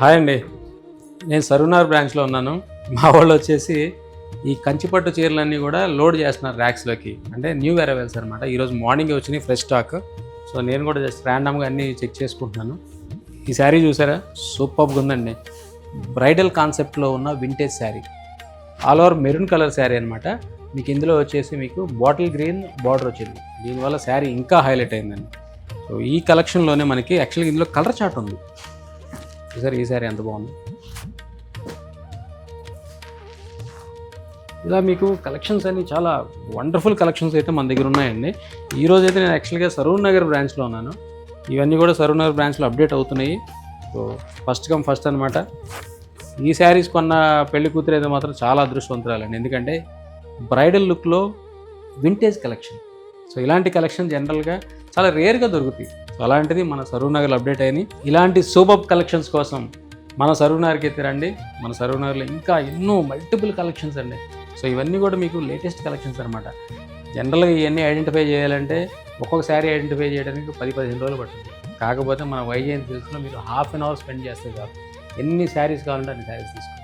Hi అండి. నేను సరూనగర్ బ్రాంచ్లో ఉన్నాను. మా వాళ్ళు వచ్చేసి ఈ కంచిపట్టు చీరలన్నీ కూడా లోడ్ చేస్తున్నారు ర్యాక్స్లోకి. అంటే న్యూ అరైవల్స్ అనమాట. ఈరోజు మార్నింగే వచ్చినాయి ఫ్రెష్ స్టాక్. సో నేను కూడా జస్ట్ ర్యాండమ్గా అన్నీ చెక్ చేసుకుంటున్నాను. ఈ శారీ చూసారా, సూపర్గా ఉందండి. బ్రైడల్ కాన్సెప్ట్లో ఉన్న vintage sari, all over maroon colour sari అనమాట. మీకు ఇందులో వచ్చేసి మీకు బాటిల్ గ్రీన్ బార్డర్ వచ్చింది. దీనివల్ల శారీ ఇంకా హైలైట్ అయిందండి. సో ఈ కలెక్షన్లోనే మనకి యాక్చువల్గా ఇందులో కలర్ చార్ట్ ఉంది. చూసారు ఈ శారీ ఎంత బాగుంది. ఇలా మీకు కలెక్షన్స్ అన్ని చాలా వండర్ఫుల్ కలెక్షన్స్ అయితే మన దగ్గర ఉన్నాయండి. ఈరోజు అయితే నేను యాక్చువల్గా సరూనగర్ బ్రాంచ్లో ఉన్నాను. ఇవన్నీ కూడా సరూనగర్ బ్రాంచ్లో అప్డేట్ అవుతున్నాయి. సో ఫస్ట్ కమ్ ఫస్ట్ అనమాట. ఈ శారీస్ కొన్న పెళ్లి కూతురు అయితే మాత్రం చాలా అదృష్టవంతురాలండి. ఎందుకంటే బ్రైడల్ లుక్లో వింటేజ్ కలెక్షన్. సో ఇలాంటి కలెక్షన్ జనరల్గా చాలా రేర్గా దొరుకుతాయి. సో అలాంటిది మన సరూనగర్లో అప్డేట్ అయినాయి. ఇలాంటి సూపర్ కలెక్షన్స్ కోసం మన సరూనగర్కి అయితే రండి. మన సరూనగర్లో ఇంకా ఎన్నో మల్టిపుల్ కలెక్షన్స్ అండి. సో ఇవన్నీ కూడా మీకు లేటెస్ట్ కలెక్షన్స్ అనమాట. జనరల్గా ఇవన్నీ ఐడెంటిఫై చేయాలంటే ఒక్కొక్క శారీ ఐడెంటిఫై చేయడానికి 10-15 రోజులు పడుతుంది. కాకపోతే మన వైజయంతి సిల్క్స్లో మీరు హాఫ్ అన్ అవర్ స్పెండ్ చేస్తే చాలు. ఎన్ని శారీస్ కావాలంటే అన్ని శారీస్ తీసుకోండి.